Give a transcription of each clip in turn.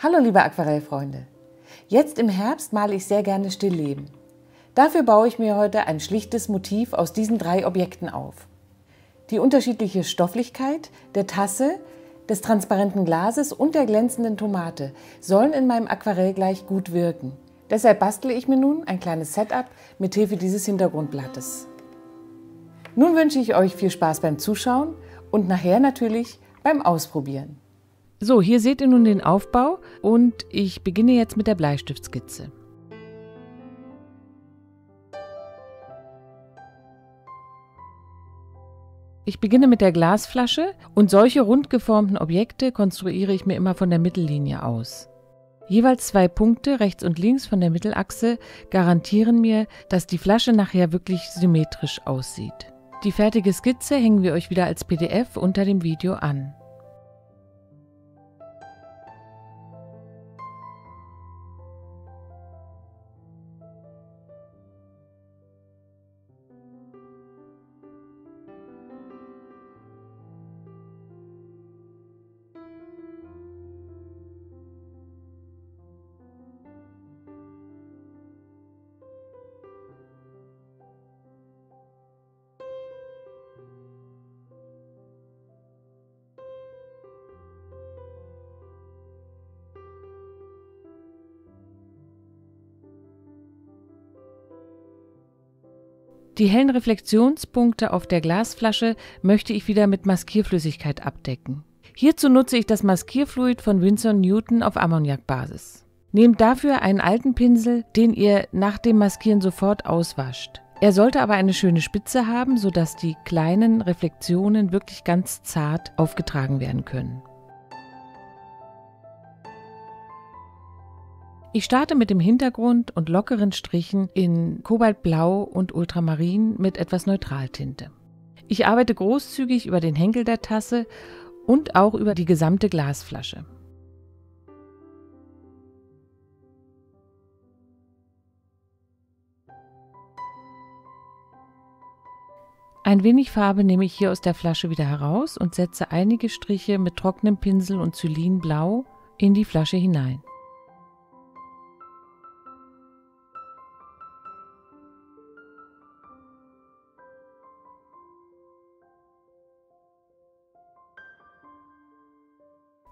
Hallo liebe Aquarellfreunde! Jetzt im Herbst male ich sehr gerne Stillleben. Dafür baue ich mir heute ein schlichtes Motiv aus diesen 3 Objekten auf. Die unterschiedliche Stofflichkeit der Tasse, des transparenten Glases und der glänzenden Tomate sollen in meinem Aquarell gleich gut wirken. Deshalb bastle ich mir nun ein kleines Setup mit Hilfe dieses Hintergrundblattes. Nun wünsche ich euch viel Spaß beim Zuschauen und nachher natürlich beim Ausprobieren. So, hier seht ihr nun den Aufbau und ich beginne jetzt mit der Bleistiftskizze. Ich beginne mit der Glasflasche und solche rund geformten Objekte konstruiere ich mir immer von der Mittellinie aus. Jeweils 2 Punkte rechts und links von der Mittelachse garantieren mir, dass die Flasche nachher wirklich symmetrisch aussieht. Die fertige Skizze hängen wir euch wieder als PDF unter dem Video an. Die hellen Reflexionspunkte auf der Glasflasche möchte ich wieder mit Maskierflüssigkeit abdecken. Hierzu nutze ich das Maskierfluid von Winsor & Newton auf Ammoniakbasis. Nehmt dafür einen alten Pinsel, den ihr nach dem Maskieren sofort auswascht. Er sollte aber eine schöne Spitze haben, sodass die kleinen Reflexionen wirklich ganz zart aufgetragen werden können. Ich starte mit dem Hintergrund und lockeren Strichen in Kobaltblau und Ultramarin mit etwas Neutraltinte. Ich arbeite großzügig über den Henkel der Tasse und auch über die gesamte Glasflasche. Ein wenig Farbe nehme ich hier aus der Flasche wieder heraus und setze einige Striche mit trockenem Pinsel und Xylinblau in die Flasche hinein.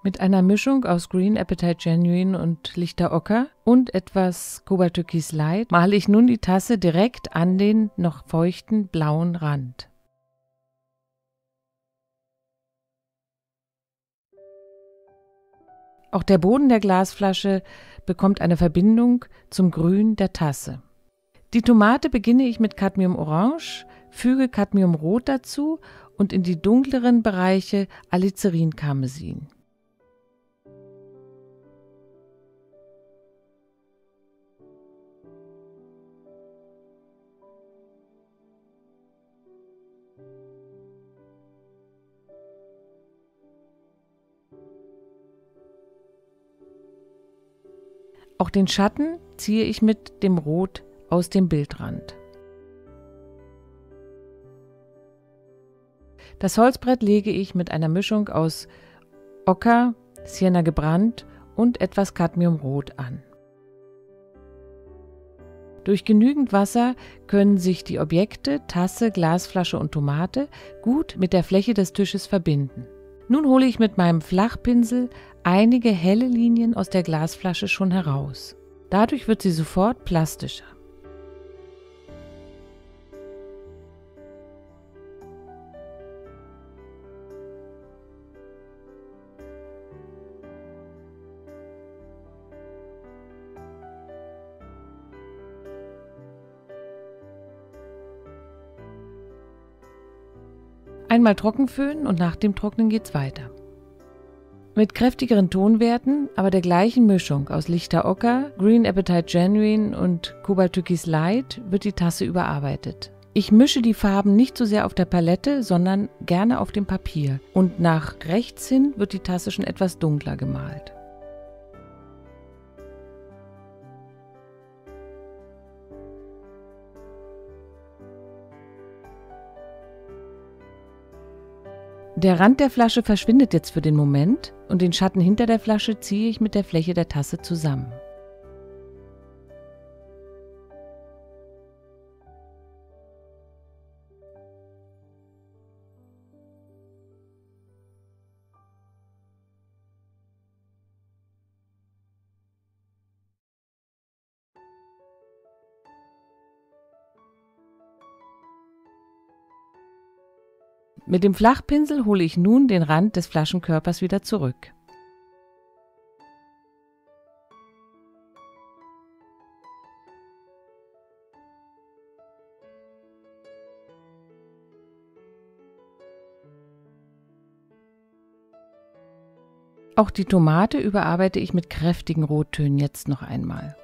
Mit einer Mischung aus Green Appetite Genuine und lichter Ocker und etwas Cobalt Türkis Light male ich nun die Tasse direkt an den noch feuchten blauen Rand. Auch der Boden der Glasflasche bekommt eine Verbindung zum Grün der Tasse. Die Tomate beginne ich mit Cadmium-Orange, füge Cadmium-Rot dazu und in die dunkleren Bereiche Alizarin-Karmesin. Auch den Schatten ziehe ich mit dem Rot aus dem Bildrand. Das Holzbrett lege ich mit einer Mischung aus Ocker, Sienna gebrannt und etwas Cadmiumrot an. Durch genügend Wasser können sich die Objekte, Tasse, Glasflasche und Tomate gut mit der Fläche des Tisches verbinden. Nun hole ich mit meinem Flachpinsel einige helle Linien aus der Glasflasche schon heraus. Dadurch wird sie sofort plastischer. Einmal trocken föhnen und nach dem Trocknen geht's weiter. Mit kräftigeren Tonwerten, aber der gleichen Mischung aus lichter Ocker, Green Appetite Genuine und Cobalt Türkis Light wird die Tasse überarbeitet. Ich mische die Farben nicht so sehr auf der Palette, sondern gerne auf dem Papier und nach rechts hin wird die Tasse schon etwas dunkler gemalt. Der Rand der Flasche verschwindet jetzt für den Moment. und den Schatten hinter der Flasche ziehe ich mit der Fläche der Tasse zusammen. Mit dem Flachpinsel hole ich nun den Rand des Flaschenkörpers wieder zurück. Auch die Tomate überarbeite ich mit kräftigen Rottönen jetzt noch einmal.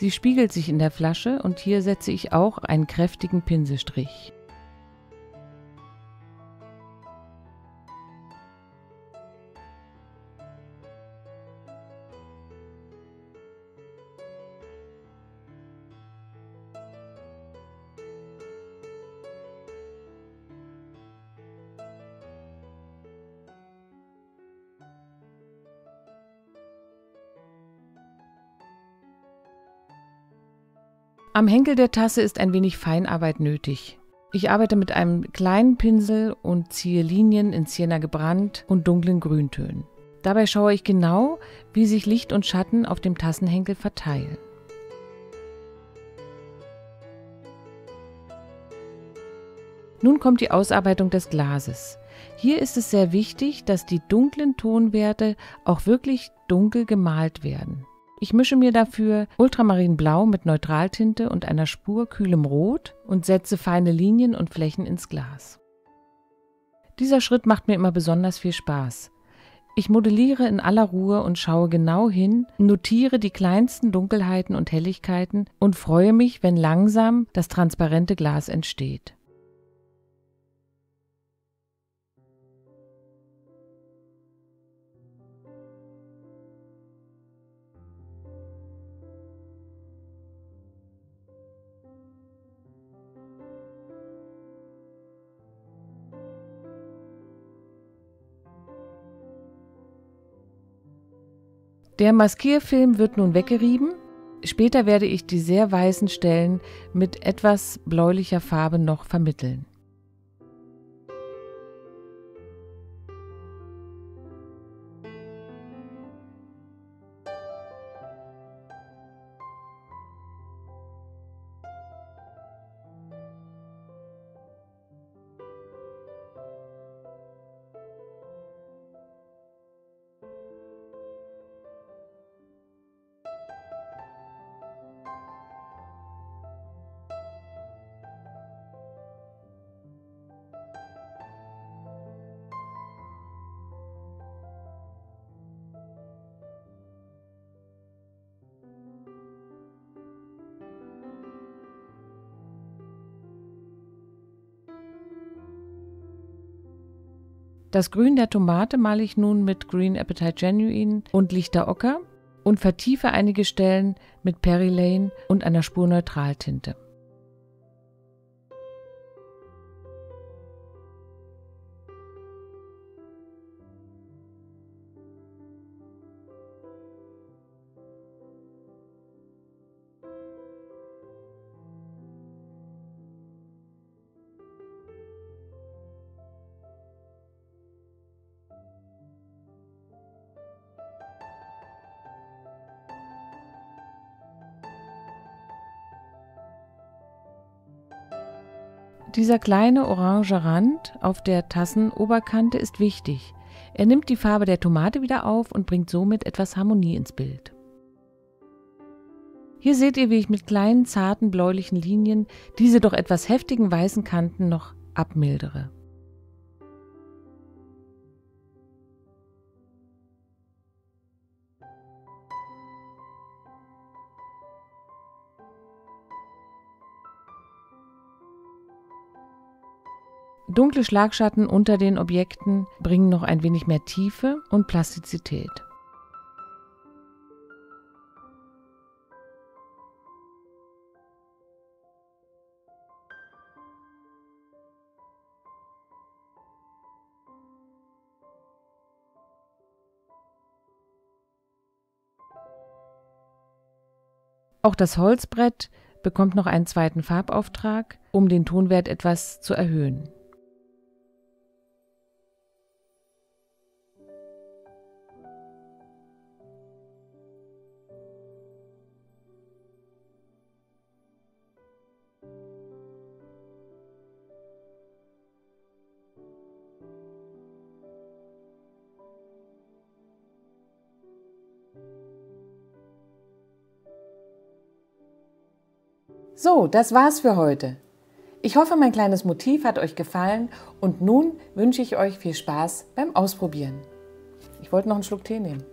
Sie spiegelt sich in der Flasche und hier setze ich auch einen kräftigen Pinselstrich. Am Henkel der Tasse ist ein wenig Feinarbeit nötig. Ich arbeite mit einem kleinen Pinsel und ziehe Linien in Sienna gebrannt und dunklen Grüntönen. Dabei schaue ich genau, wie sich Licht und Schatten auf dem Tassenhenkel verteilen. Nun kommt die Ausarbeitung des Glases. Hier ist es sehr wichtig, dass die dunklen Tonwerte auch wirklich dunkel gemalt werden. Ich mische mir dafür Ultramarinblau mit Neutraltinte und einer Spur kühlem Rot und setze feine Linien und Flächen ins Glas. Dieser Schritt macht mir immer besonders viel Spaß. Ich modelliere in aller Ruhe und schaue genau hin, notiere die kleinsten Dunkelheiten und Helligkeiten und freue mich, wenn langsam das transparente Glas entsteht. Der Maskierfilm wird nun weggerieben. Später werde ich die sehr weißen Stellen mit etwas bläulicher Farbe noch vermitteln. Das Grün der Tomate male ich nun mit Green Appetite Genuine und Lichter Ocker und vertiefe einige Stellen mit Perry Lane und einer Spur Neutraltinte. Dieser kleine orange Rand auf der Tassenoberkante ist wichtig. Er nimmt die Farbe der Tomate wieder auf und bringt somit etwas Harmonie ins Bild. Hier seht ihr, wie ich mit kleinen, zarten, bläulichen Linien diese doch etwas heftigen weißen Kanten noch abmildere. Dunkle Schlagschatten unter den Objekten bringen noch ein wenig mehr Tiefe und Plastizität. Auch das Holzbrett bekommt noch einen zweiten Farbauftrag, um den Tonwert etwas zu erhöhen. So, das war's für heute. Ich hoffe, mein kleines Motiv hat euch gefallen und nun wünsche ich euch viel Spaß beim Ausprobieren. Ich wollte noch einen Schluck Tee nehmen.